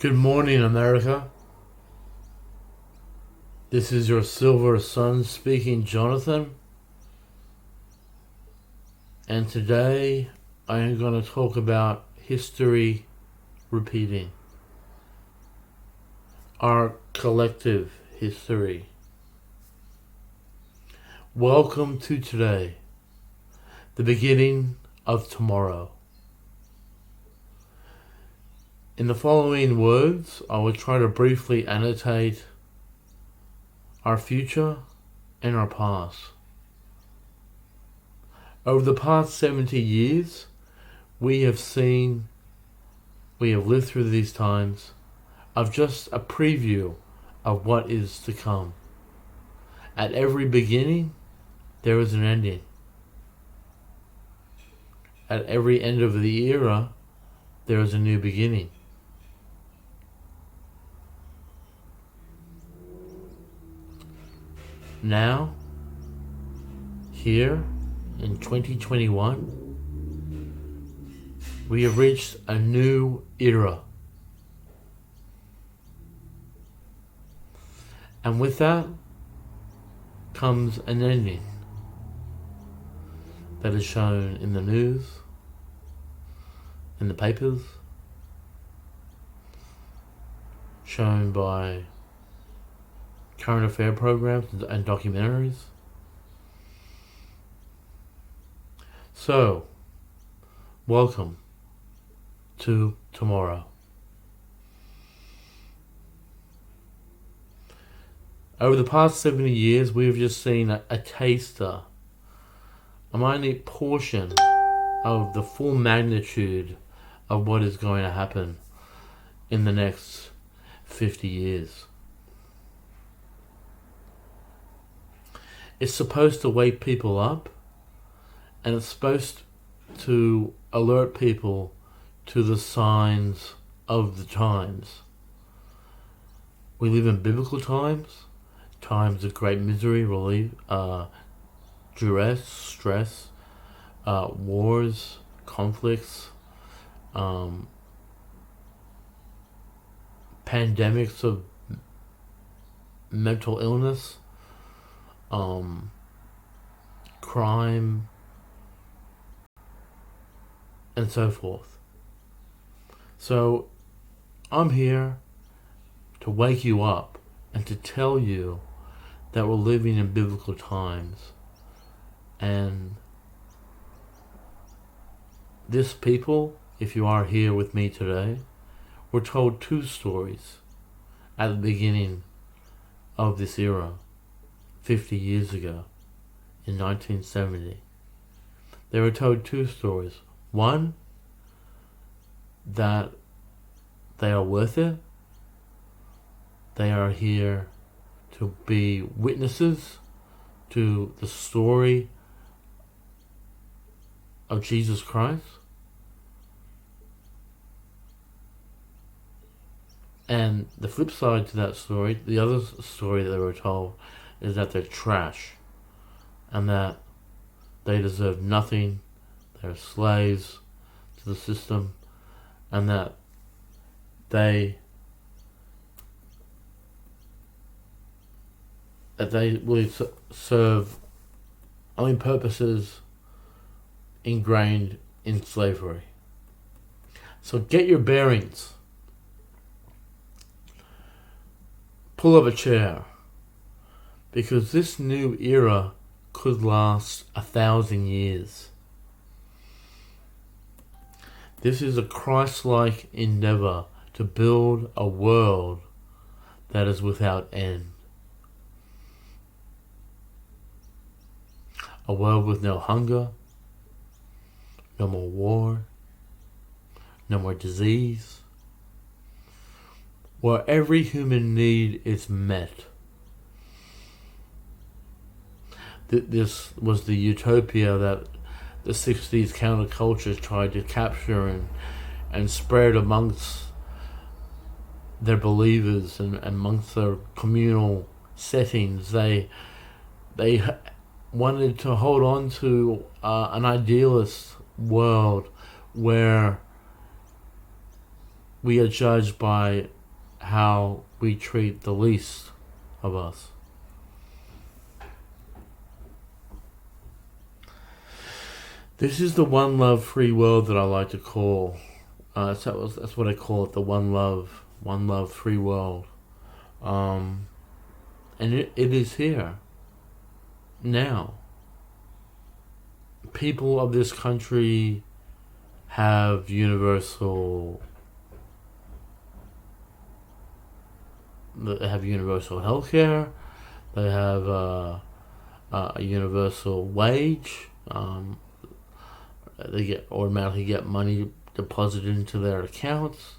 Good morning, America. This is your silver son speaking, Jonathon. And today I am going to talk about history repeating. Our collective history. Welcome to today, the beginning of tomorrow. In the following words, I will try to briefly annotate our future and our past. Over the past 70 years, we have lived through these times of just a preview of what is to come. At every beginning, there is an ending. At every end of the era, there is a new beginning. Now, here in 2021, we have reached a new era. And with that comes an ending that is shown in the news, in the papers, shown by current affair programs and documentaries. So, welcome to tomorrow. Over the past 70 years, we have just seen a taster, a minute portion of the full magnitude of what is going to happen in the next 50 years. It's supposed to wake people up, and it's supposed to alert people to the signs of the times. We live in biblical times, times of great misery, relief, duress, stress, wars, conflicts, pandemics of mental illness, crime, and so forth. So I'm here to wake you up and to tell you that we're living in biblical times. And this people, if you are here with me today, were told two stories at the beginning of this era, 50 years ago, in 1970. They were told two stories. One, that they are worth it. They are here to be witnesses to the story of Jesus Christ. And the flip side to that story, the other story that they were told, is that they're trash and that they deserve nothing, they're slaves to the system, and that they will serve only purposes ingrained in slavery. So get your bearings. Pull up a chair, because this new era could last 1,000 years. This is a Christ-like endeavor to build a world that is without end. A world with no hunger, no more war, no more disease, where every human need is met. This was the utopia that the 60s countercultures tried to capture and spread amongst their believers and amongst their communal settings. They wanted to hold on to an idealist world where we are judged by how we treat the least of us. This is the one love free world that I like to call. That's what I call it, the one love free world. And it is here now. People of this country have universal healthcare. They have a universal wage. They automatically get money deposited into their accounts.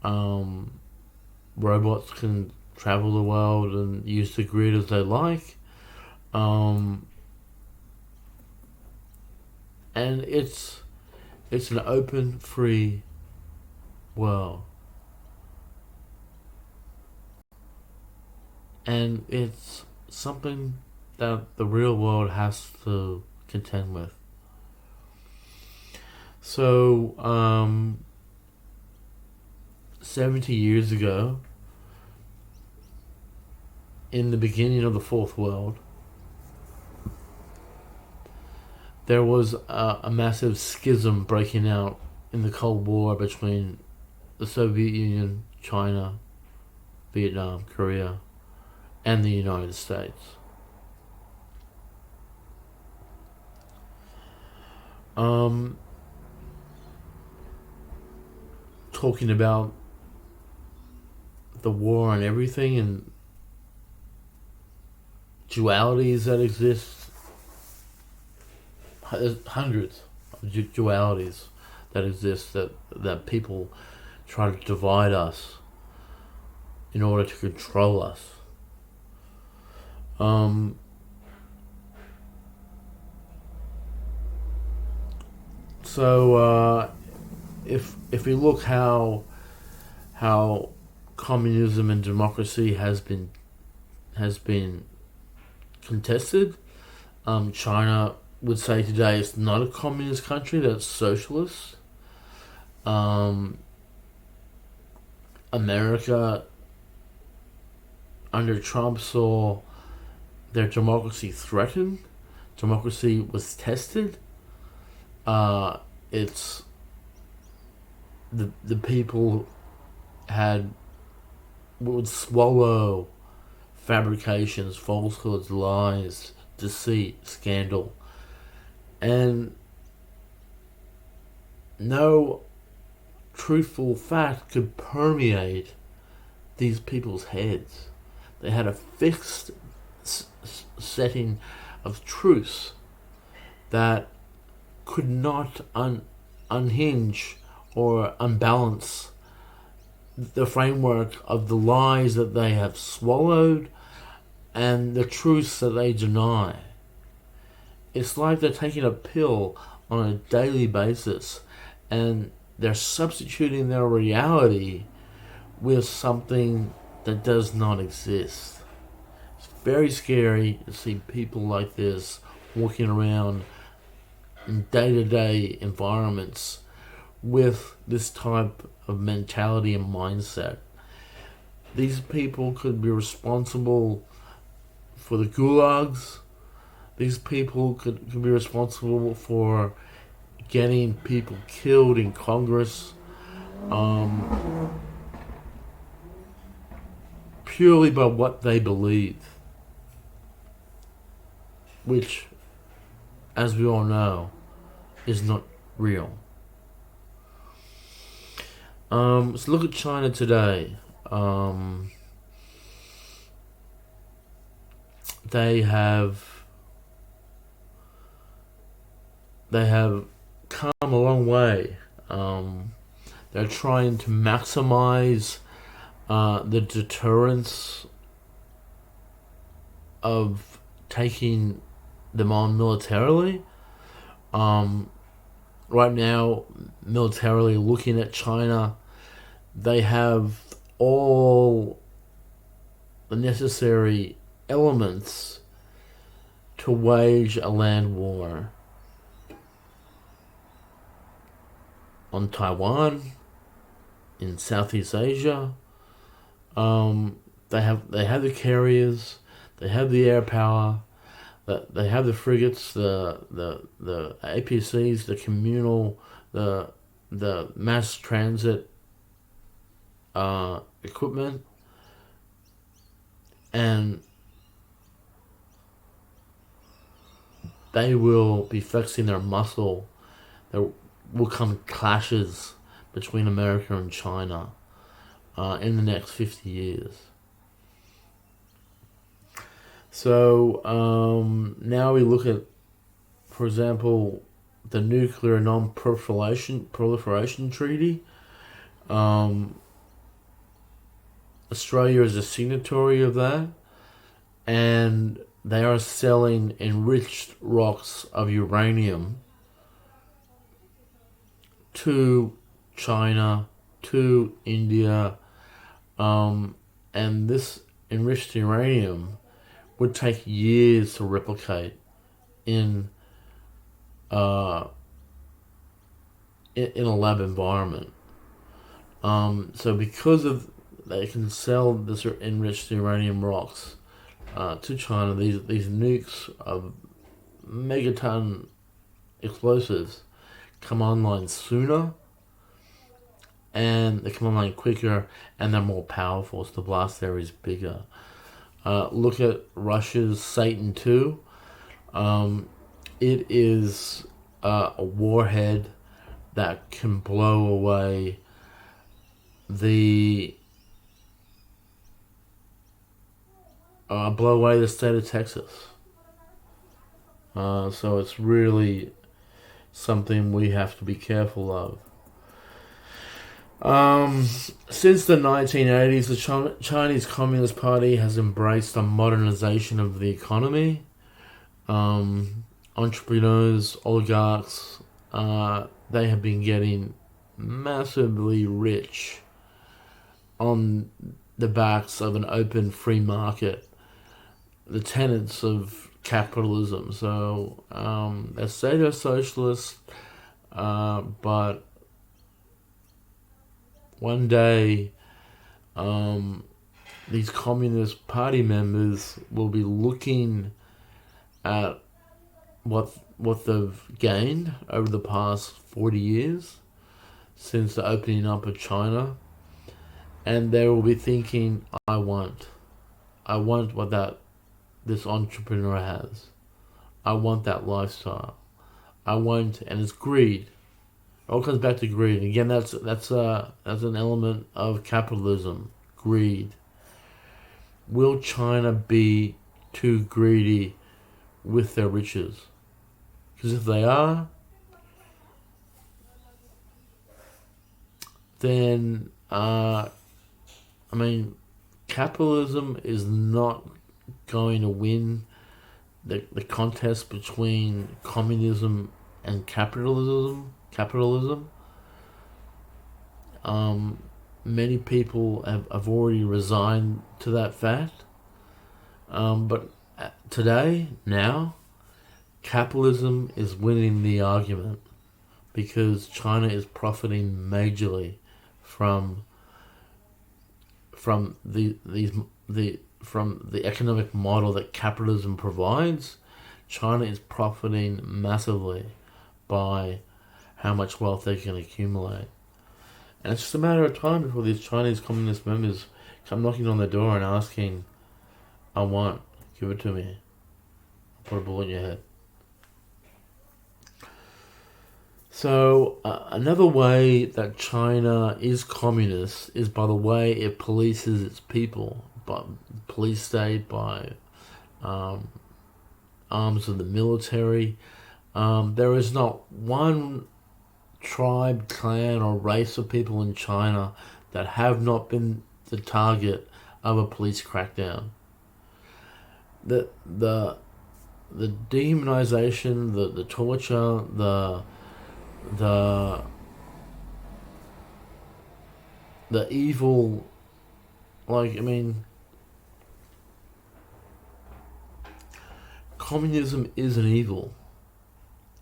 Robots can travel the world and use the grid as they like. And it's an open, free world. And it's something that the real world has to contend with. So, 70 years ago, in the beginning of the Fourth World, there was a massive schism breaking out in the Cold War between the Soviet Union, China, Vietnam, Korea, and the United States. Talking about the war and everything and dualities that exist. There's hundreds of dualities that exist that people try to divide us in order to control us. So if we look how communism and democracy has been contested, China would say today it's not a communist country, that's socialist. America under Trump saw their democracy threatened. Democracy was tested. It's the people would swallow fabrications, falsehoods, lies, deceit, scandal, and no truthful fact could permeate these people's heads. They had a fixed setting of truths that could not unhinge or unbalance the framework of the lies that they have swallowed and the truths that they deny. It's like they're taking a pill on a daily basis and they're substituting their reality with something that does not exist. It's very scary to see people like this walking around in day-to-day environments with this type of mentality and mindset. These people could be responsible for the gulags. These people could be responsible for getting people killed in Congress, purely by what they believe, which, as we all know, is not real. So look at China today. They have come a long way. They're trying to maximize the deterrence of taking them on militarily. Right now, militarily looking at China, they have all the necessary elements to wage a land war on Taiwan, in Southeast Asia, They have the carriers, they have the air power, they have the frigates, the APCs, the communal, the mass transit equipment, and they will be flexing their muscle. There will come clashes between America and China in the next 50 years. So now we look at, for example, the Nuclear Non-Proliferation Treaty. Australia is a signatory of that, and they are selling enriched rocks of uranium to China, to India, and this enriched uranium would take years to replicate in a lab environment. So because of they can sell this enriched uranium rocks to China, these nukes of megaton explosives come online sooner, and they come online quicker, and they're more powerful, so the blast area is bigger. Look at Russia's Satan II. It is a warhead that can blow away the state of Texas. So it's really something we have to be careful of. Since the 1980s, the Chinese Communist Party has embraced a modernization of the economy. Entrepreneurs, oligarchs, they have been getting massively rich on the backs of an open free market, the tenets of capitalism. So they say they're socialist, but one day these Communist Party members will be looking at what they've gained over the past 40 years since the opening up of China, and they will be thinking, I want what this entrepreneur has. I want that lifestyle. And it's greed. It all comes back to greed. Again, that's an element of capitalism. Greed. Will China be too greedy with their riches? Because if they are, then capitalism is not going to win the contest between communism and capitalism. Many people have already resigned to that fact. But today, now, capitalism is winning the argument because China is profiting majorly from the economic model that capitalism provides. China is profiting massively by how much wealth they can accumulate. And it's just a matter of time before these Chinese communist members come knocking on the door and asking, give it to me. I'll put a bullet in your head. So another way that China is communist is by the way it polices its people, by police state, by arms of the military. There is not one tribe, clan, or race of people in China that have not been the target of a police crackdown. The dehumanization, the torture, the evil, communism is an evil,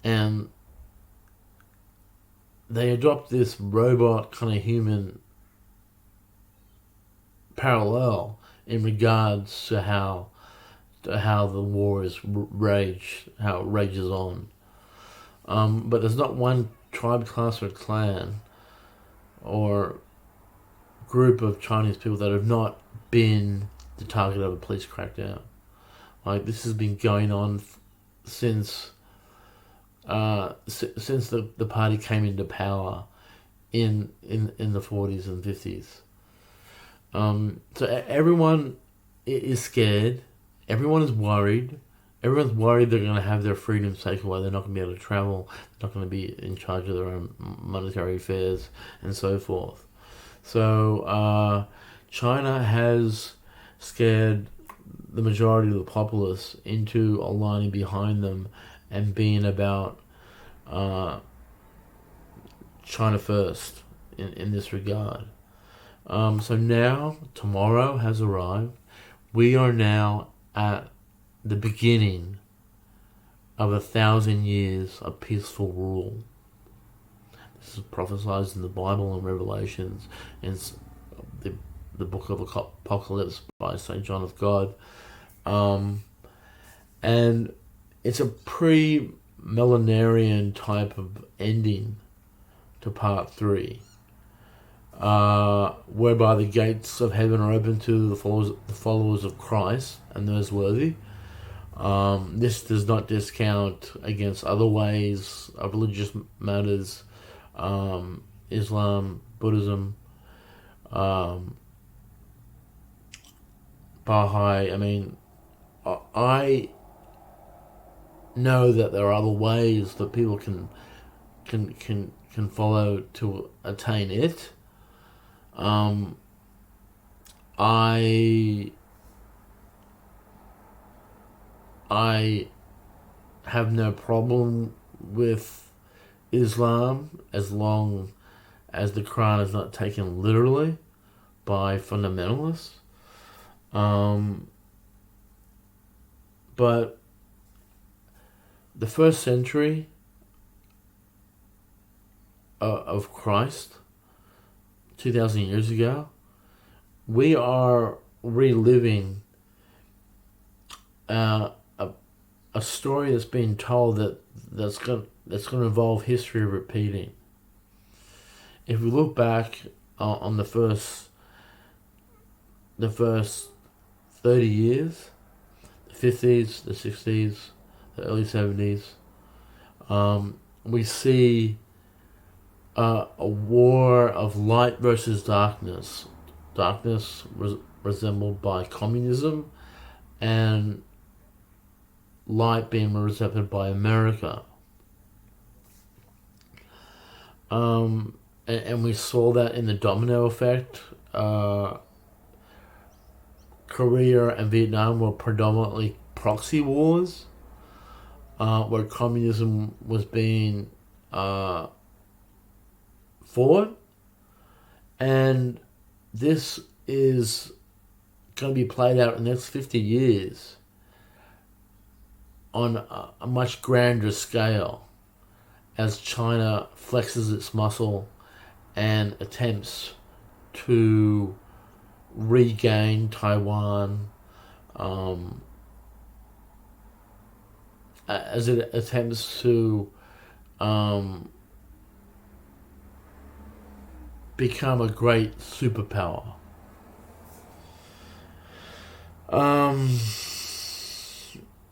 and they adopt this robot kind of human parallel in regards to how the war is how it rages on. But there's not one tribe, class, or clan or group of Chinese people that have not been the target of a police crackdown. Like, this has been going on since the party came into power in the 40s and 50s. So everyone is scared. Everyone is worried. Everyone's worried they're going to have their freedoms taken away. They're not going to be able to travel. They're not going to be in charge of their own monetary affairs and so forth. So China has scared the majority of the populace into aligning behind them and being about China first in this regard. So now, tomorrow has arrived. We are now at the beginning of 1,000 years of peaceful rule. This is prophesied in the Bible and Revelations, in the book of Apocalypse by St. John of God. And it's a pre-millenarian type of ending to part 3, whereby the gates of heaven are open to the followers of Christ and those worthy. This does not discount against other ways of religious matters, Islam, Buddhism, Baha'i. I mean, I know that there are other ways that people can follow to attain it. I have no problem with Islam as long as the Quran is not taken literally by fundamentalists. But the first century of Christ, 2,000 years ago, we are reliving a story that's being told that's going to involve history repeating. If we look back on the first 30 years, the 50s, the 60s, the early 70s, we see a war of light versus darkness. Darkness resembled by communism, and light being represented by America. And we saw that in the domino effect. Korea and Vietnam were predominantly proxy wars, where communism was being fought. And this is going to be played out in the next 50 years on a much grander scale as China flexes its muscle and attempts to regain Taiwan, as it attempts to become a great superpower.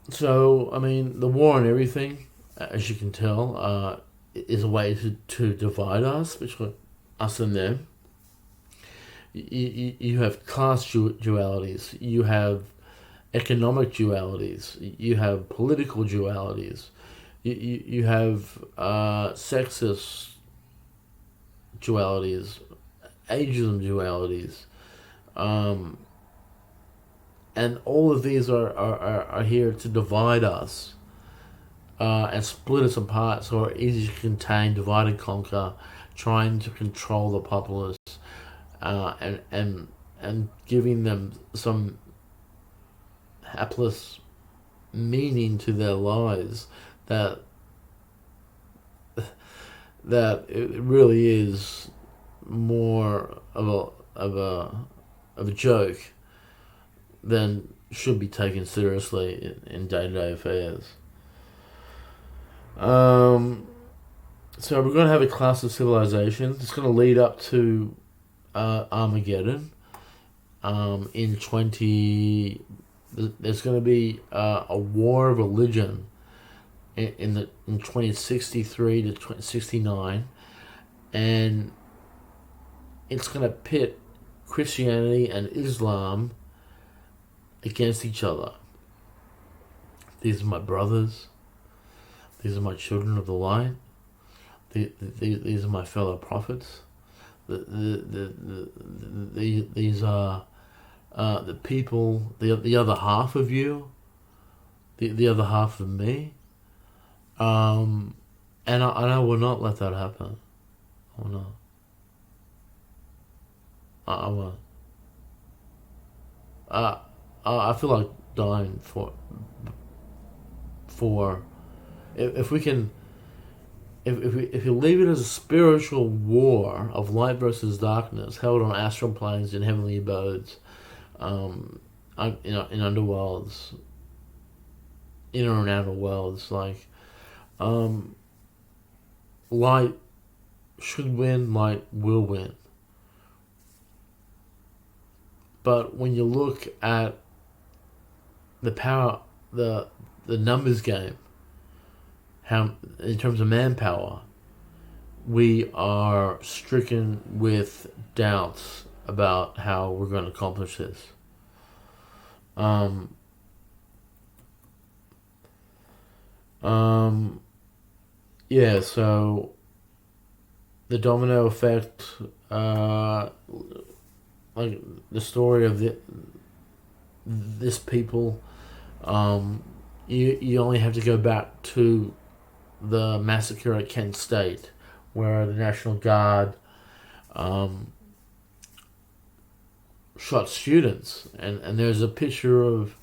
So, I mean, the war and everything, as you can tell, is a way to divide us, between us and them. You have class dualities, you have economic dualities, you have political dualities, you have sexist dualities, ageism dualities, and all of these are here to divide us and split us apart, so we're easy to contain, divide and conquer, trying to control the populace, and giving them some hapless meaning to their lives that it really is more of a of a joke than should be taken seriously in day-to-day affairs. So we're going to have a class of civilizations. It's going to lead up to Armageddon. In 20, there's going to be a war of religion in 2063 to 2069, and it's going to pit Christianity and Islam against each other. These are my brothers. These are my children of the light. These are my fellow prophets. These are the people, the other half of you, the other half of me. And I will not let that happen. I will not. I won't. I feel like dying for if we can. If you leave it as a spiritual war of light versus darkness held on astral planes in heavenly abodes, in underworlds, inner and outer worlds, like, light should win, light will win. But when you look at the power, the numbers game, how in terms of manpower, we are stricken with doubts about how we're going to accomplish this. Yeah, so the domino effect, like the story of this people, you only have to go back to the massacre at Kent State, where the National Guard shot students, and there's a picture of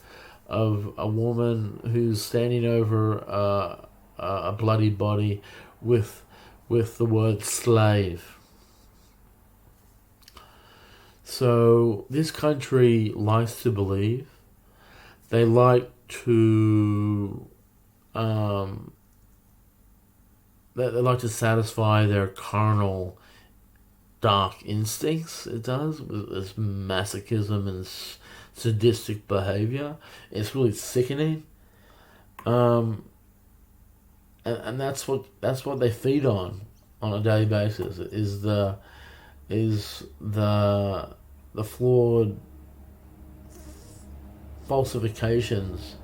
a woman who's standing over a bloody body with the word slave. So this country likes to believe. They like to they like to satisfy their carnal, dark instincts. It does, with this masochism and sadistic behavior. It's really sickening. And that's what they feed on a daily basis. Is the flawed falsifications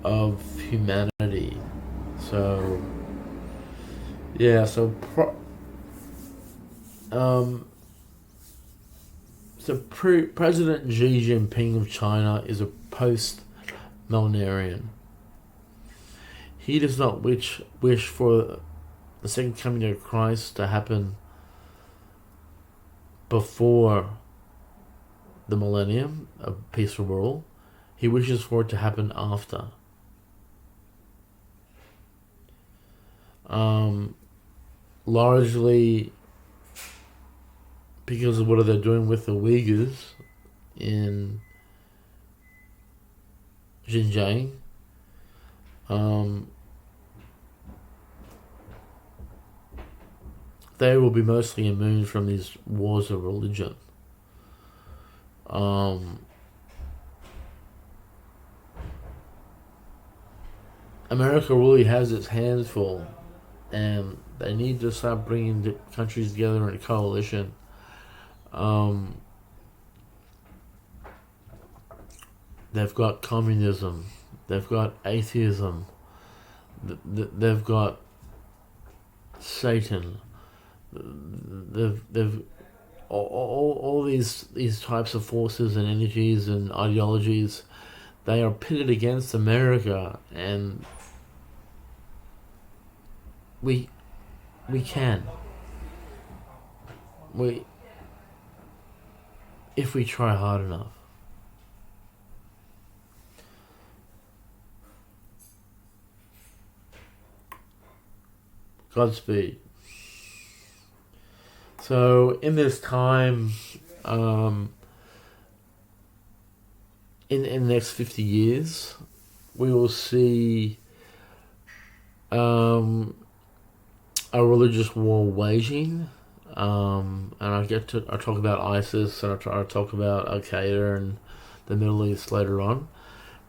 of humanity. So yeah, so President Xi Jinping of China is a post-millenarian. He does not wish for the second coming of Christ to happen before the millennium of peaceful rule. He wishes for it to happen after. Largely because of what they're doing with the Uyghurs in Xinjiang. They will be mostly immune from these wars of religion. America really has its hands full, and they need to start bringing the countries together in a coalition. They've got communism, they've got atheism, they've got Satan, they've all these types of forces and energies and ideologies. They are pitted against America, and we can. If we try hard enough. Godspeed. So in this time, in the next 50 years, we will see a religious war waging. And I talk about ISIS, and I talk about Al Qaeda and the Middle East later on.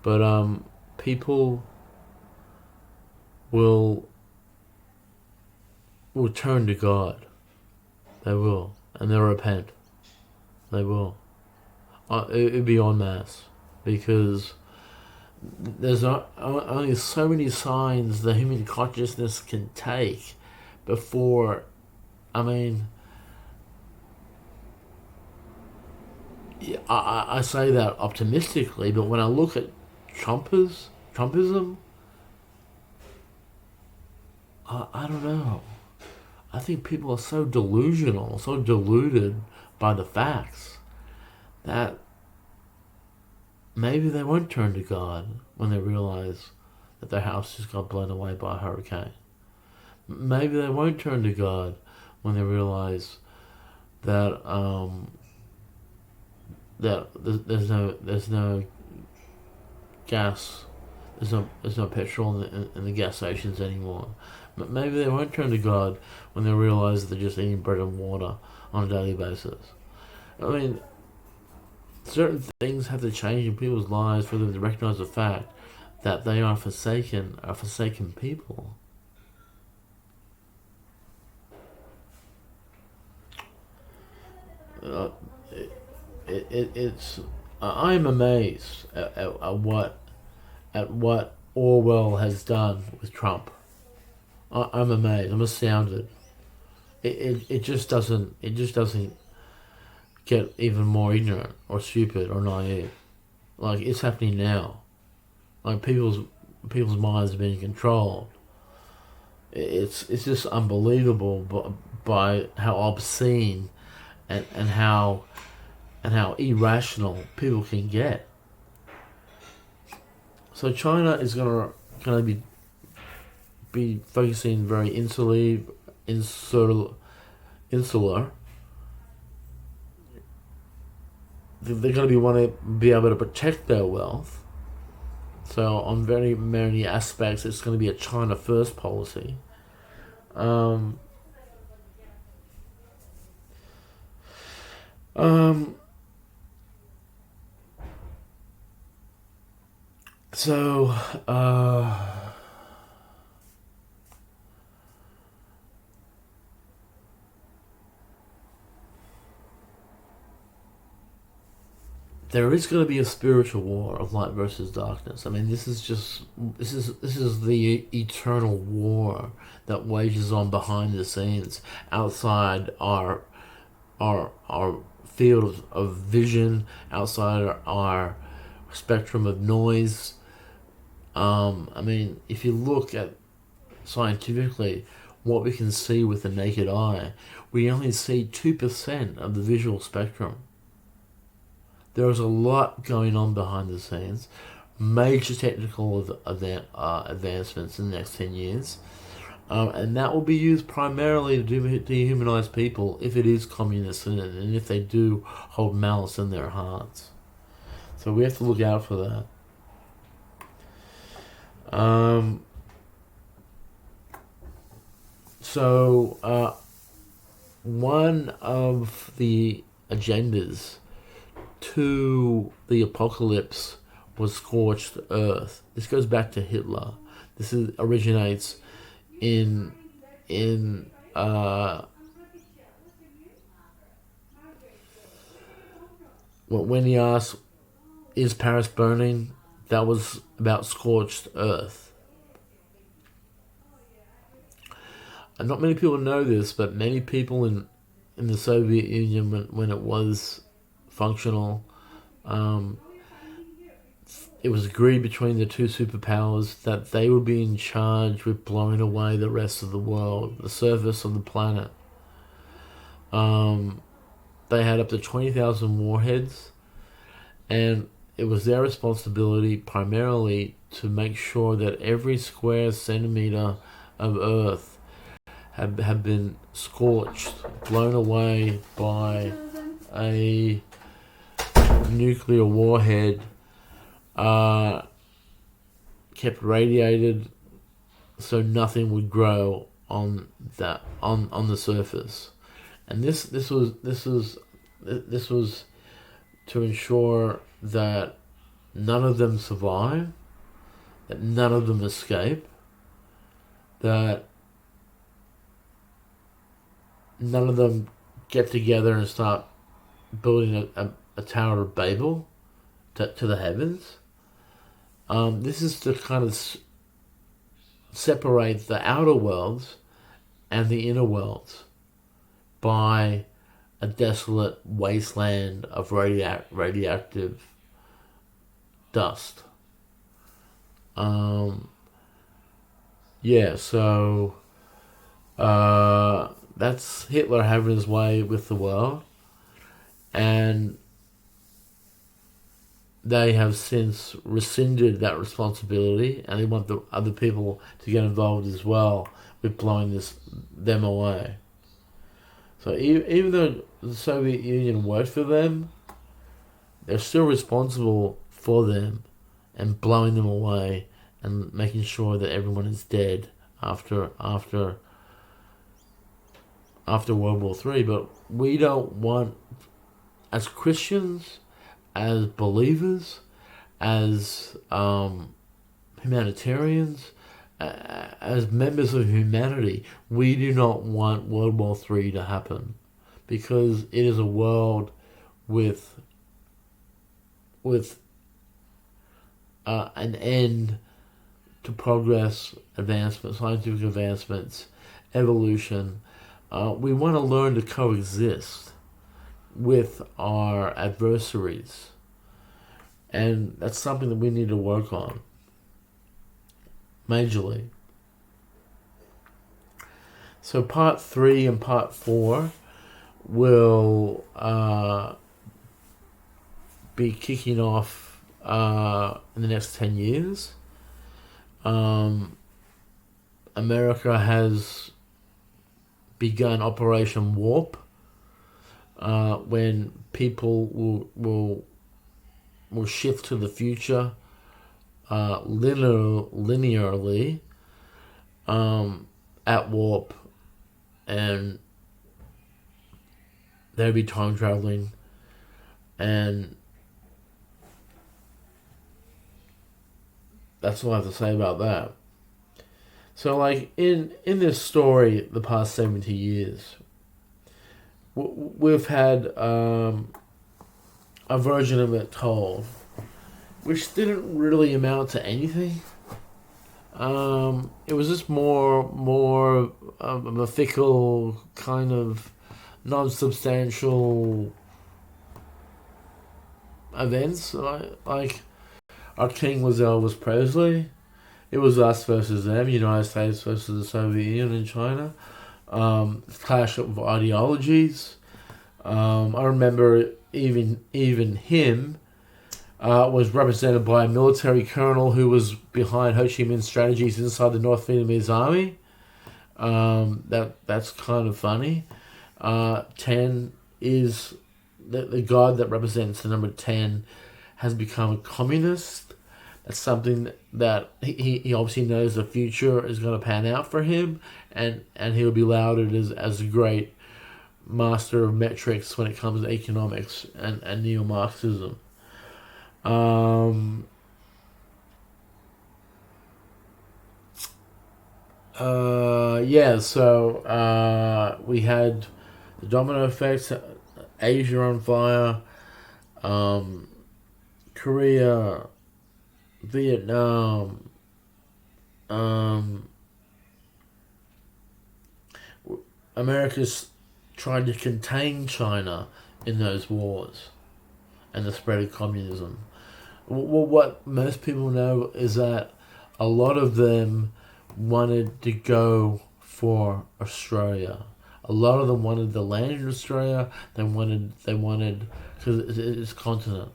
But people will turn to God. They will, and they'll repent. They will. It'll be en masse, because there's only so many signs the human consciousness can take before. I mean, I say that optimistically, but when I look at Trumpism, I don't know. I think people are so delusional, so deluded by the facts, that maybe they won't turn to God when they realize that their house just got blown away by a hurricane. Maybe they won't turn to God when they realize that there's no gas, there's no petrol in the gas stations anymore. Maybe they won't turn to God when they realize that they're just eating bread and water on a daily basis. I mean, certain things have to change in people's lives for them to recognize the fact that they are forsaken people. It's I'm amazed at what Orwell has done with Trump. I'm amazed. I'm astounded. It just doesn't get even more ignorant or stupid or naive. Like, it's happening now. Like, people's minds are being controlled. It's just unbelievable by how obscene and how irrational people can get. So China is gonna be focusing very insular. They're going to want to be able to protect their wealth. So on very many aspects, it's going to be a China first policy. So there is going to be a spiritual war of light versus darkness. I mean, this is the eternal war that wages on behind the scenes, outside our field of vision, outside our spectrum of noise. I mean, if you look at scientifically what we can see with the naked eye, we only see 2% of the visual spectrum. There is a lot going on behind the scenes. Major technical advancements in the next 10 years. And that will be used primarily to dehumanize people if it is communist and if they do hold malice in their hearts. So we have to look out for that. One of the agendas to the apocalypse was scorched earth. This goes back to Hitler. This originates in when he asked, "Is Paris burning?" That was about scorched earth. And not many people know this, but many people in the Soviet Union, when it was functional, it was agreed between the two superpowers that they would be in charge with blowing away the rest of the world, the surface of the planet. They had up to 20,000 warheads, and it was their responsibility primarily to make sure that every square centimeter of Earth had been scorched, blown away by a nuclear warhead kept radiated so nothing would grow on the surface, and this was to ensure that none of them survive, that none of them escape, that none of them get together and start building a Tower of Babel to the heavens. This is to kind of separate the outer worlds and the inner worlds by a desolate wasteland of radioactive dust. So that's Hitler having his way with the world, and they have since rescinded that responsibility, and they want the other people to get involved as well with blowing them away. So even though the Soviet Union worked for them, they're still responsible for them and blowing them away and making sure that everyone is dead after World War III. But we don't want, as Christians, as believers, as humanitarians, as members of humanity, we do not want World War III to happen, because it is a world with an end to progress, advancement, scientific advancements, evolution. We want to learn to coexist with our adversaries, and that's something that we need to work on majorly. So part 3 and part 4 will be kicking off in the next 10 years. America has begun Operation Warp, when people will shift to the future linearly at warp, and they'll be time traveling, and that's all I have to say about that. So, like, in this story, the past 70 years, we've had a version of it told, which didn't really amount to anything. It was just more of a fickle, kind of non-substantial events. Like, our king was Elvis Presley. It was us versus them, United States versus the Soviet Union and China. Clash of ideologies. I remember even him was represented by a military colonel who was behind Ho Chi Minh's strategies inside the North Vietnamese army. That's kind of funny. 10 is the god that represents the number 10 has become a communist. That's something that he obviously knows the future is going to pan out for him, and he'll be lauded as a great master of metrics when it comes to economics and neo-Marxism. So we had the domino effects, Asia on fire, Korea, Vietnam, America's tried to contain China in those wars and the spread of communism. What most people know is that a lot of them wanted to go for Australia. A lot of them wanted to land in Australia. They wanted because it's a continent.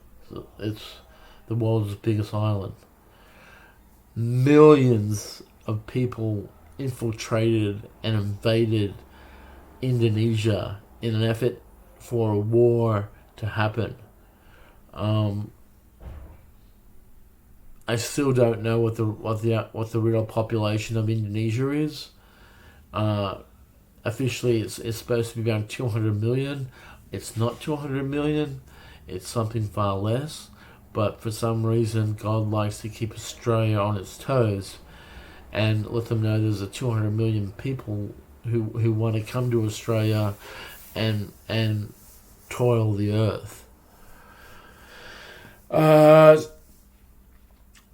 It's the world's biggest island. Millions of people infiltrated and invaded Indonesia in an effort for a war to happen. I still don't know what the real population of Indonesia is. Officially, it's supposed to be around 200 million. It's not 200 million. It's something far less. But for some reason, God likes to keep Australia on its toes and let them know there's a 200 million people who want to come to Australia and toil the earth.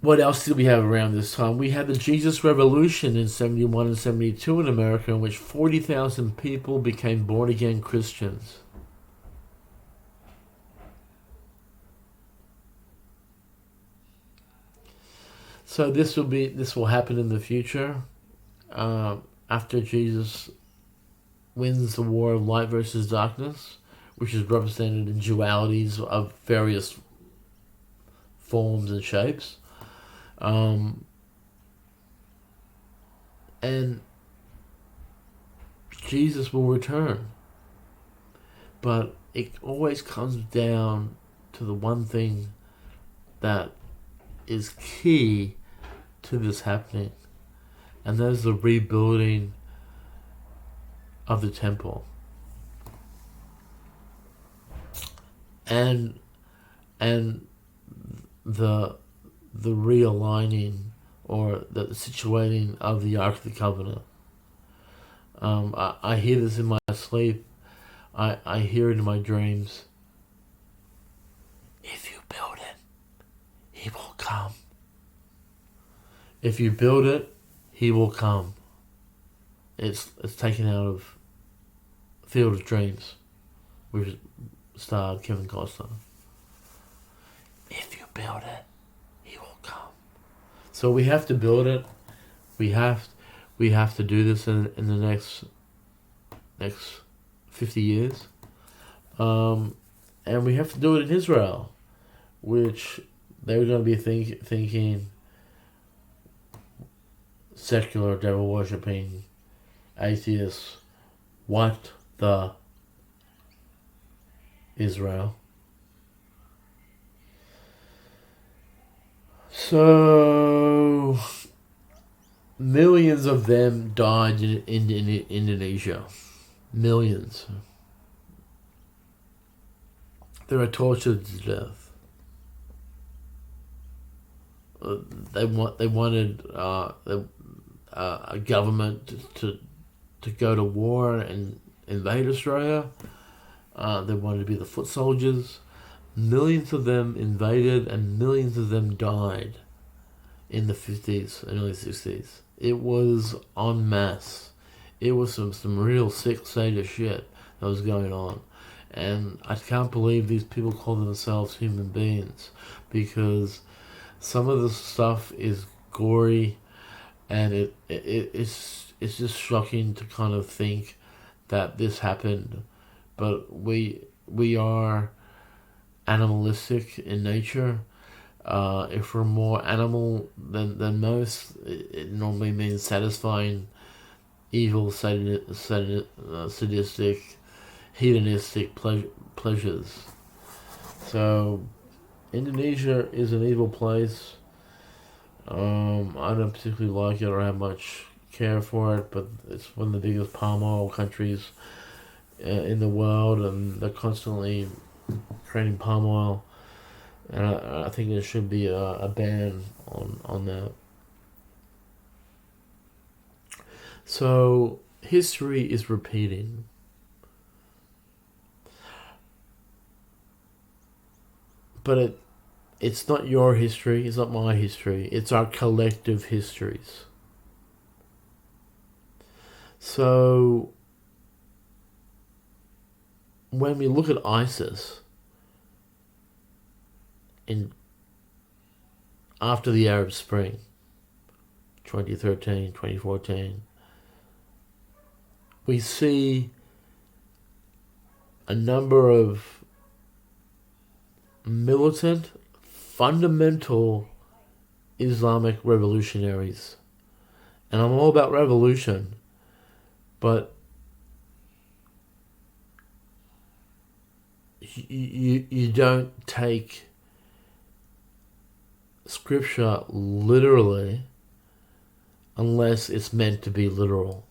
What else did we have around this time? We had the Jesus Revolution in 71 and 72 in America, in which 40,000 people became born-again Christians. So this will happen in the future, after Jesus wins the war of light versus darkness, which is represented in dualities of various forms and shapes. And Jesus will return. But it always comes down to the one thing that is key to this happening, and that is the rebuilding of the temple. And the realigning or the situating of the Ark of the Covenant. I hear this in my sleep. I hear it in my dreams. If you build it, he will come. If you build it, he will come. It's taken out of Field of Dreams, which starred Kevin Costner. If you build it, he will come. So we have to build it. We have to do this in the next 50 years. And we have to do it in Israel, which they're going to be thinking secular, devil worshipping, atheists. What the Israel? So millions of them died in Indonesia. Millions. They were tortured to death. They wanted a government to go to war and invade Australia. They wanted to be the foot soldiers. Millions of them invaded and millions of them died in the 50s and early 60s. It was en masse. It was some real sick state of shit that was going on. And I can't believe these people call themselves human beings, because some of the stuff is gory, and it's just shocking to kind of think that this happened. But we are animalistic in nature. If we're more animal than most, it normally means satisfying evil, sadistic, hedonistic pleasures. So Indonesia is an evil place. I don't particularly like it or have much care for it, but it's one of the biggest palm oil countries in the world, and they're constantly creating palm oil, and I think there should be a ban on that. So history is repeating. But it's not your history, it's not my history, it's our collective histories. So when we look at ISIS after the Arab Spring, 2013, 2014, we see a number of militant, fundamental Islamic revolutionaries. And I'm all about revolution, but you don't take scripture literally unless it's meant to be literal.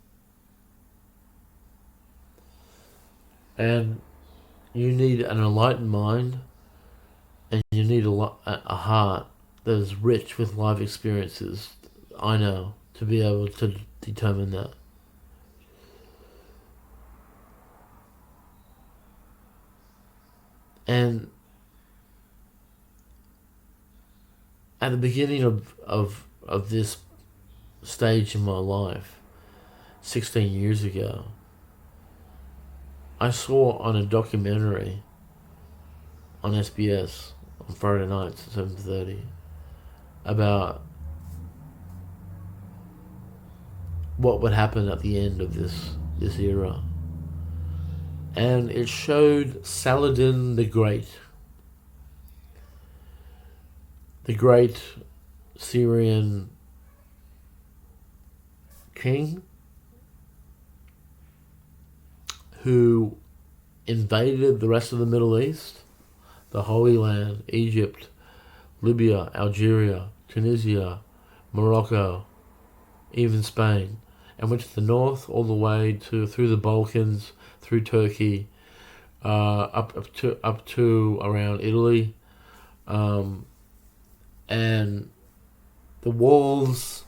And you need an enlightened mind, and you need a heart that is rich with life experiences, I know, to be able to determine that. And at the beginning of this stage in my life, 16 years ago, I saw on a documentary on SBS on Friday nights at 7:30 about what would happen at the end of this era. And it showed Saladin the Great Syrian king who invaded the rest of the Middle East, the Holy Land, Egypt, Libya, Algeria, Tunisia, Morocco, even Spain, and went to the north all the way through the Balkans, through Turkey, up to around Italy, and the walls.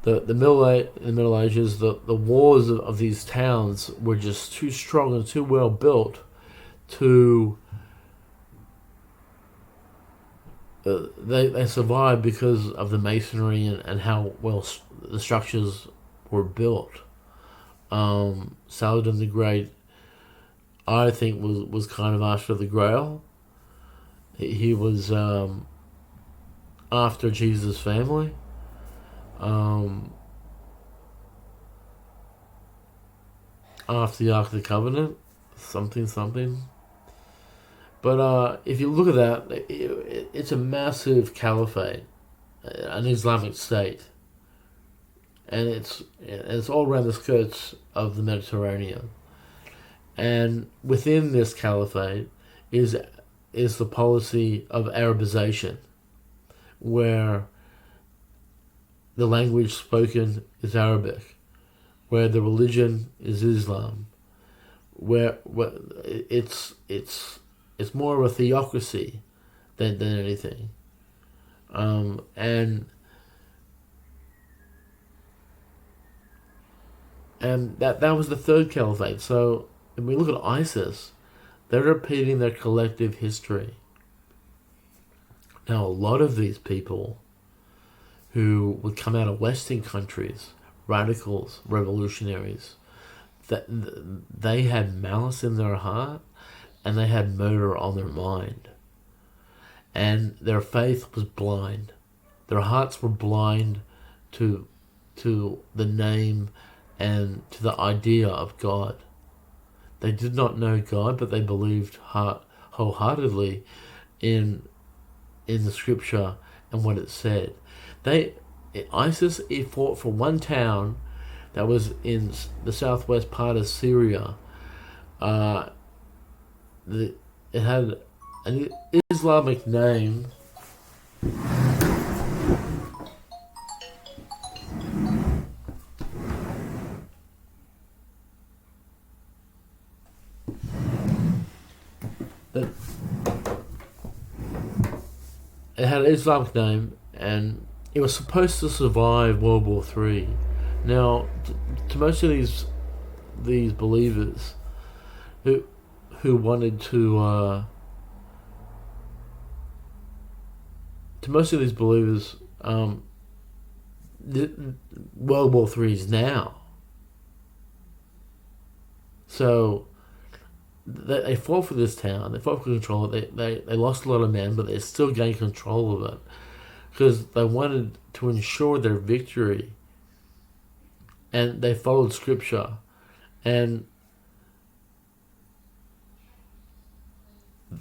The Middle Ages, the walls of these towns were just too strong and too well built to they survived because of the masonry and how well the structures were built. Saladin the Great, I think, was kind of after the Grail. He was after Jesus' family. After the Ark of the Covenant, something. But if you look at that, it's a massive caliphate, an Islamic state, and it's all around the skirts of the Mediterranean. And within this caliphate is the policy of Arabization, where the language spoken is Arabic, where the religion is Islam, where it's more of a theocracy than anything, and that was the third caliphate. So when we look at ISIS, they're repeating their collective history. Now, a lot of these people who would come out of Western countries, radicals, revolutionaries, that they had malice in their heart and they had murder on their mind. And their faith was blind. Their hearts were blind to the name and to the idea of God. They did not know God, but they believed wholeheartedly in the scripture and what it said. ISIS fought for one town that was in the southwest part of Syria. It had an Islamic name. It had an Islamic name, and it was supposed to survive World War III. Now, to most of these believers who wanted to most of these believers, World War III is now. So they fought for this town. They fought for control of it. They lost a lot of men, but they still gained control of it because they wanted to ensure their victory. And they followed scripture, and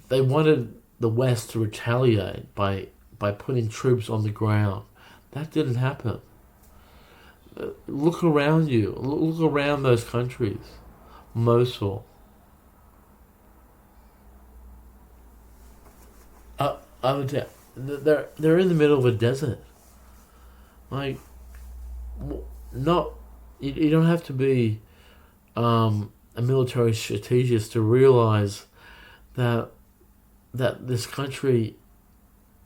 they wanted the West to retaliate by putting troops on the ground. That didn't happen. Look around you. Look around those countries. Mosul. they're in the middle of a desert. Like, not you don't have to be a military strategist to realize that this country,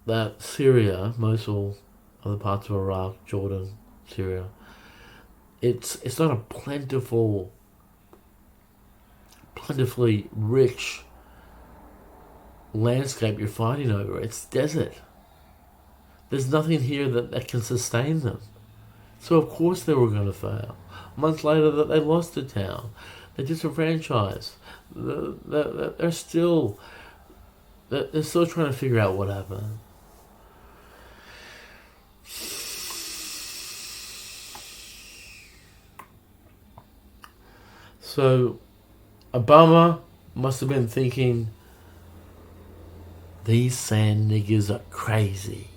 that Syria, Mosul, other parts of Iraq, Jordan, Syria, it's not a plentifully rich landscape you're fighting over. It's desert. There's nothing here that can sustain them. So of course they were going to fail. A month later, that they lost the town. They disenfranchised. They're still trying to figure out what happened. So Obama must have been thinking, these sand niggers are crazy.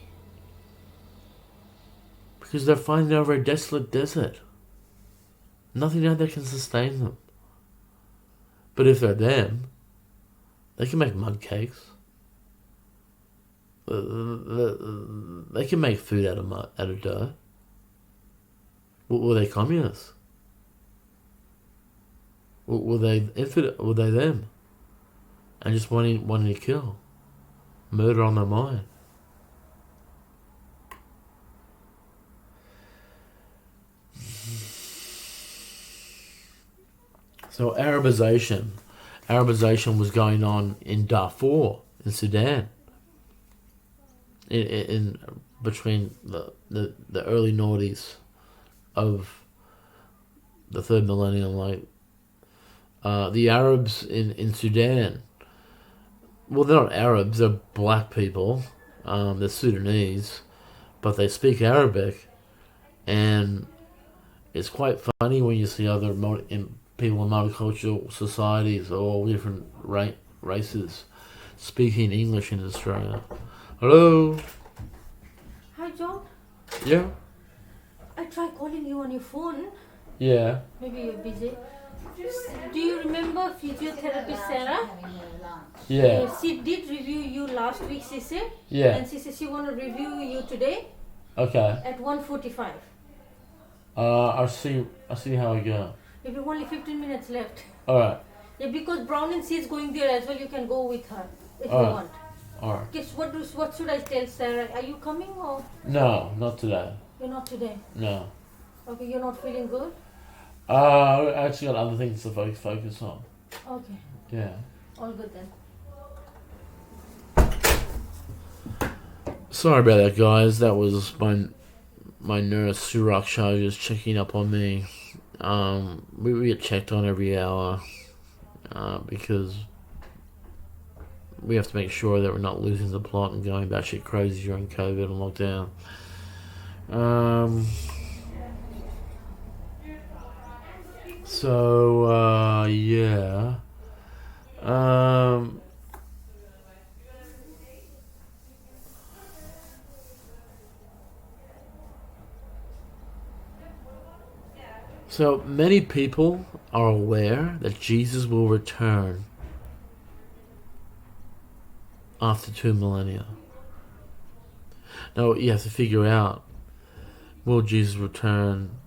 Because they're fighting over a desolate desert. Nothing out there can sustain them. But if they're them, they can make mud cakes. They can make food out of dirt. Were they communists? Were they infinite? Were they them? And just wanting to kill, murder on their mind. So Arabization was going on in Darfur, in Sudan, in between the early noughties of the third millennium. Like the Arabs in Sudan, well, they're not Arabs, they're black people. They're Sudanese, but they speak Arabic, and it's quite funny when you see other people in multicultural societies, all different races, speaking English in Australia. Hello? Hi, John. Yeah? I tried calling you on your phone. Yeah. Maybe you're busy. Do you remember physiotherapist Sarah? Yeah. She did review you last week, she said. Yeah. And she said she want to review you today. Okay. At 1:45. I'll see how I go. We have only 15 minutes left. Alright. Yeah, because Brown and she is going there as well. You can go with her if you want. Alright. Guess what should I tell Sarah? Are you coming or? No, not today. You're not today? No. Okay, you're not feeling good? I actually got other things to focus on. Okay. Yeah. All good then. Sorry about that, guys. That was my nurse Suraksha just checking up on me. We get checked on every hour because we have to make sure that we're not losing the plot and going batshit crazy during COVID and lockdown. So yeah. So many people are aware that Jesus will return after 2 millennia. Now you have to figure out, will Jesus return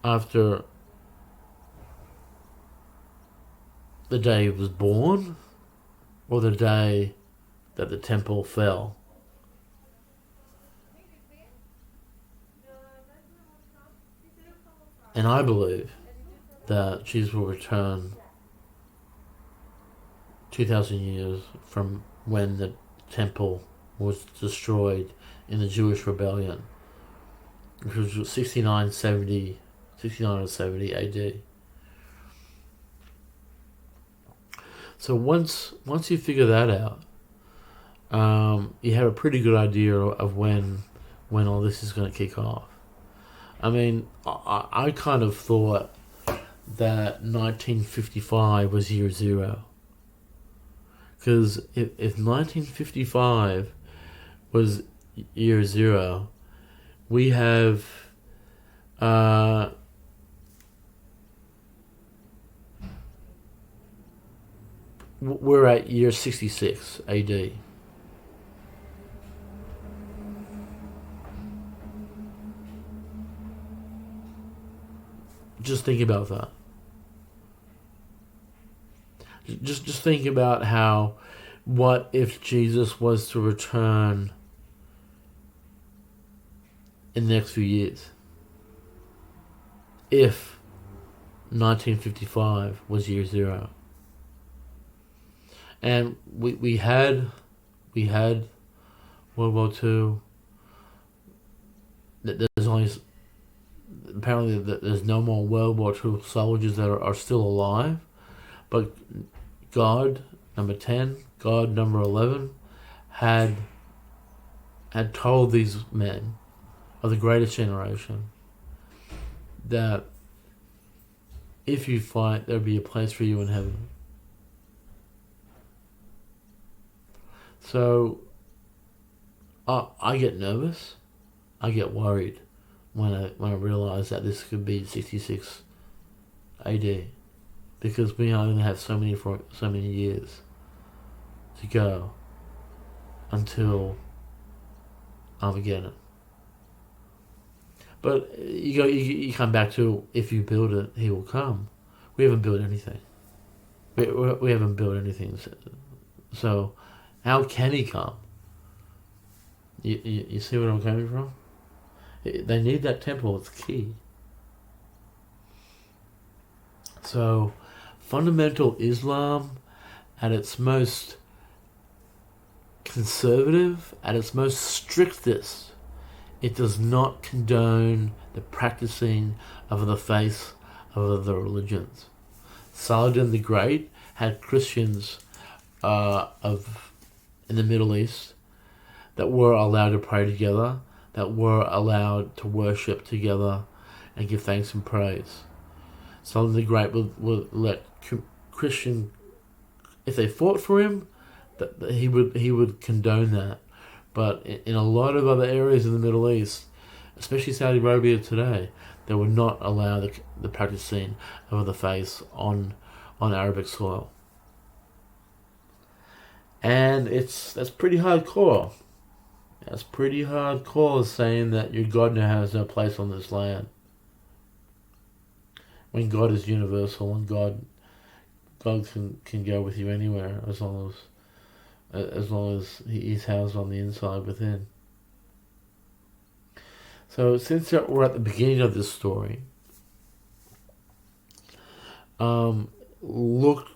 after the day he was born, or the day that the temple fell? And I believe that Jesus will return 2,000 years from when the temple was destroyed in the Jewish rebellion, which was 69 or 70 AD. So once you figure that out, you have a pretty good idea of when all this is going to kick off. I mean, I kind of thought that 1955 was year zero. Because if 1955 was year zero, we have we're at year 66 AD. Just think about that. Just think about how, what if Jesus was to return in the next few years? If 1955 was year zero. And we had World War II. There's only, apparently there's no more World War II soldiers that are still alive, but God, number 10, God, number 11, had told these men of the greatest generation that if you fight, there'll be a place for you in heaven. So I get nervous, I get worried when I realize that this could be 66 AD, because we only have so many years to go until Armageddon. But you come back to, if you build it, he will come. We haven't built anything. We haven't built anything. So how can he come? You see where I'm coming from? They need that temple. It's key. So fundamental Islam, at its most conservative, at its most strictest, it does not condone the practicing of the faith of other religions. Saladin the Great had Christians in the Middle East that were allowed to pray together, that were allowed to worship together and give thanks and praise. Saladin the Great would let Christian, if they fought for him, that he would condone that. But in a lot of other areas in the Middle East, especially Saudi Arabia today, they would not allow the practicing of the faith on Arabic soil. And that's pretty hardcore. That's pretty hardcore, saying that your God now has no place on this land, when God is universal and God can go with you anywhere as long as he's housed on the inside within. So since we're at the beginning of this story, look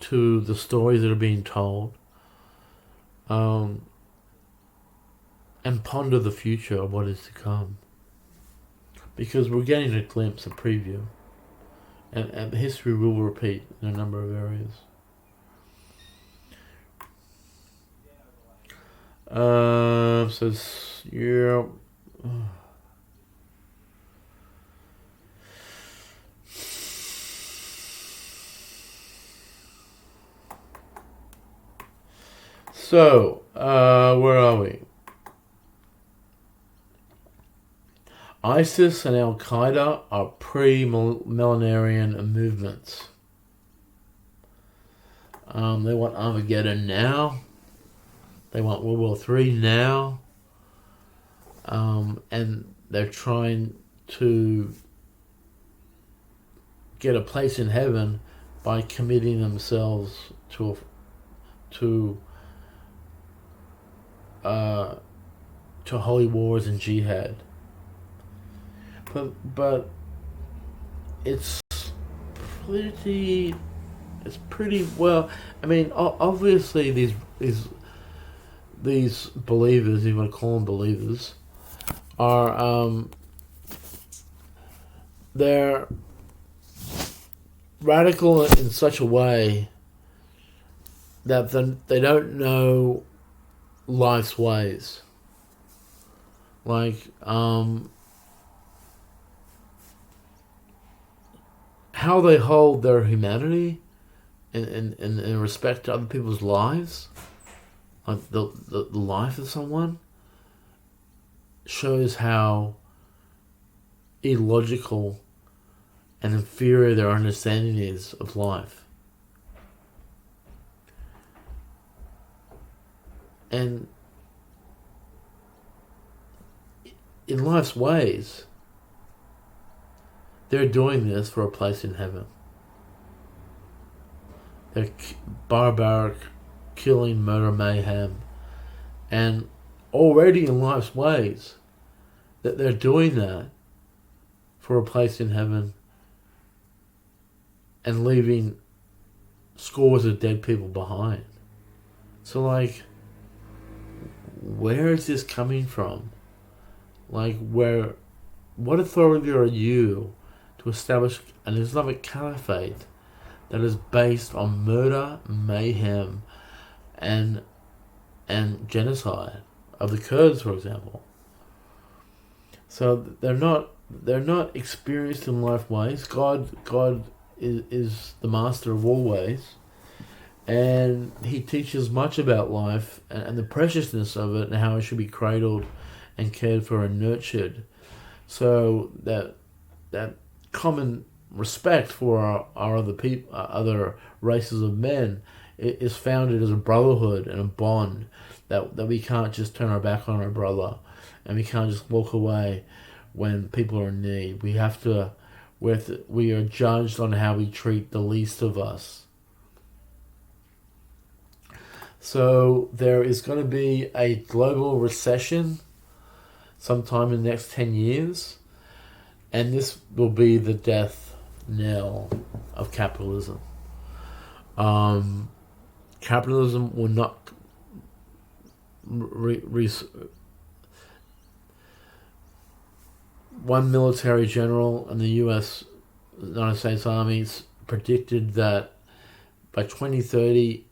to the stories that are being told, and ponder the future of what is to come. Because we're getting a glimpse, a preview, and history will repeat in a number of areas. Yeah. So, where are we? ISIS and Al Qaeda are pre-millenarian movements. They want Armageddon now. They want World War III now. And they're trying to get a place in heaven by committing themselves to holy wars and jihad. But it's pretty well. I mean, obviously these believers, if you want to call them believers, are they're radical in such a way that they don't know life's ways. Like how they hold their humanity in respect to other people's lives, like the life of someone, shows how illogical and inferior their understanding is of life. and in life's ways, they're doing this for a place in heaven. They're barbaric, killing, murder, mayhem, and already in life's ways, that they're doing that for a place in heaven and leaving scores of dead people behind. So, like, where is this coming from? Like, what authority are you to establish an Islamic caliphate that is based on murder, mayhem, and genocide of the Kurds, for example? So they're not experienced in life ways. God is the master of all ways, and he teaches much about life and the preciousness of it and how it should be cradled and cared for and nurtured. So that common respect for our other people, other races of men, is founded as a brotherhood and a bond that we can't just turn our back on our brother, and we can't just walk away when people are in need. We are judged on how we treat the least of us. So there is going to be a global recession sometime in the next 10 years, and this will be the death knell of capitalism. Capitalism will not one military general in the United States Army predicted that by 2030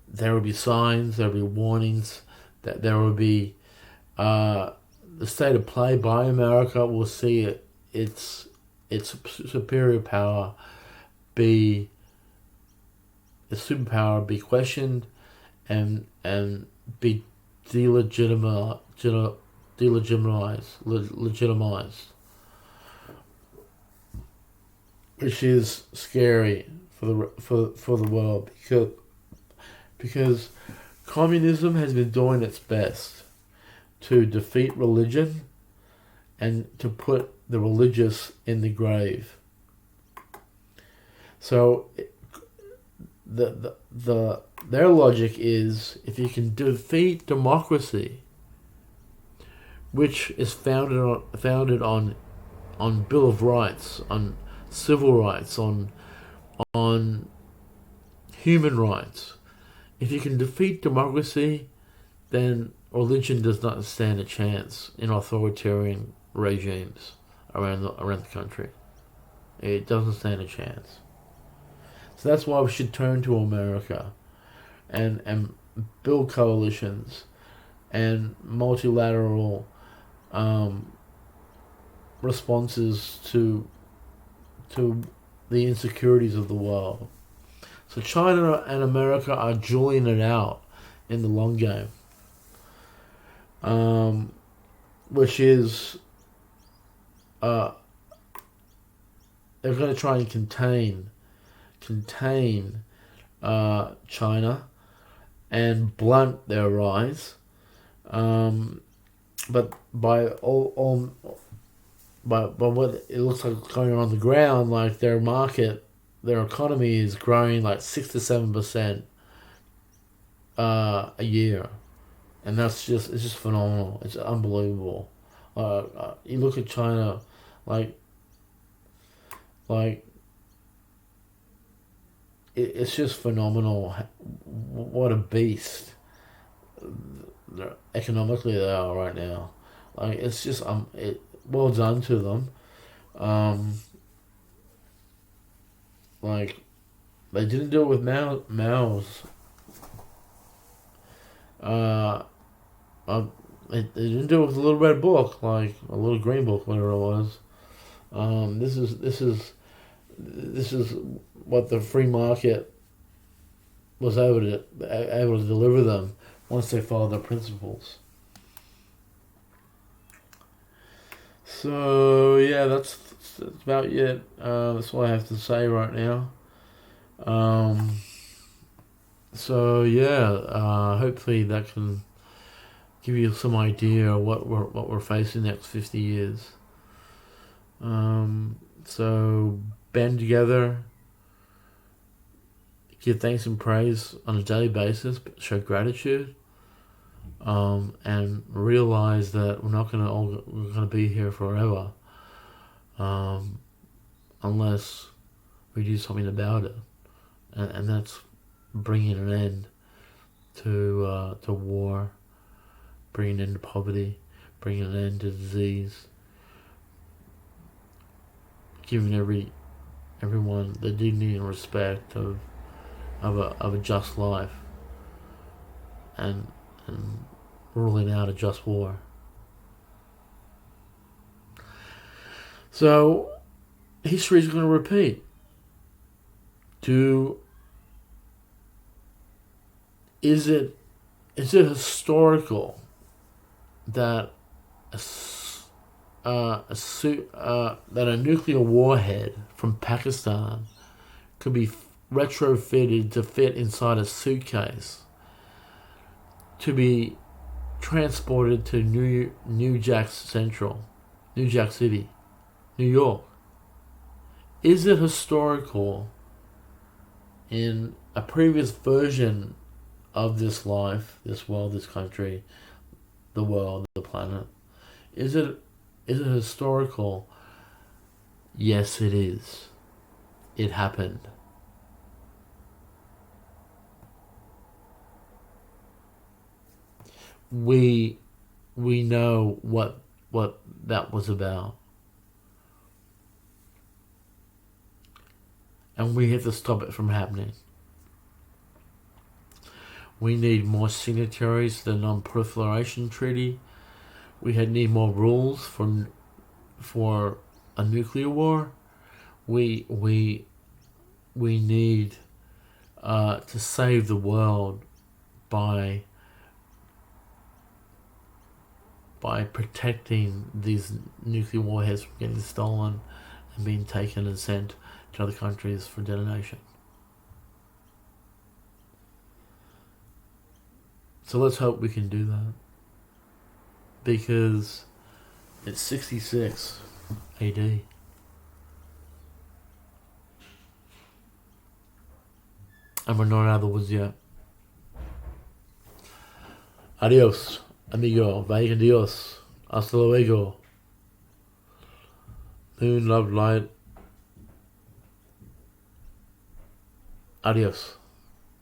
there will be signs, there will be warnings, that there will be the state of play by America will see its superior power be questioned and be legitimized, which is scary for the world, because communism has been doing its best to defeat religion and to put the religious in the grave. So their logic is, if you can defeat democracy, which is founded on Bill of Rights, on civil rights, on human rights, if you can defeat democracy, then religion does not stand a chance in authoritarian regimes around the country. It doesn't stand a chance. So that's why we should turn to America and build coalitions and multilateral responses to the insecurities of the world. So China and America are dueling it out in the long game, which is they're going to try and contain China and blunt their rise, but by what it looks like going on the ground, like their economy is growing like 6 to 7% a year, and it's just phenomenal. It's unbelievable. You look at China, like it's just phenomenal. What a beast economically they are right now. Like, it's just well done to them. Like, they didn't do it with Mao's. They didn't do it with a little red book, like a little green book, whatever it was. This is what the free market was able to deliver them once they followed their principles. So yeah, that's about it. That's all I have to say right now. So yeah, hopefully that can give you some idea of what we're facing next 50 years. So band together, give thanks and praise on a daily basis, show gratitude, and realize that we're not gonna be here forever, unless we do something about it, and that's bringing an end to war, bringing an end to poverty, bringing an end to disease, giving everyone the dignity and respect of a just life, and ruling out a just war. So history is going to repeat. Is it historical that that a nuclear warhead from Pakistan could be retrofitted to fit inside a suitcase to be transported to New Jack City, New York? Is it historical in a previous version of this life, this world, this country, the world, the planet? Is it historical? Yes, it is. It happened. We know what that was about. And we have to stop it from happening. We need more signatories to the Non-Proliferation Treaty. We need more rules for a nuclear war. We need to save the world by protecting these nuclear warheads from getting stolen and being taken and sent to other countries for detonation. So let's hope we can do that, because it's 66 AD. And we're not out of the woods yet. Adios, amigo. Vaya Dios. Hasta luego. Moon, love, light. Adios.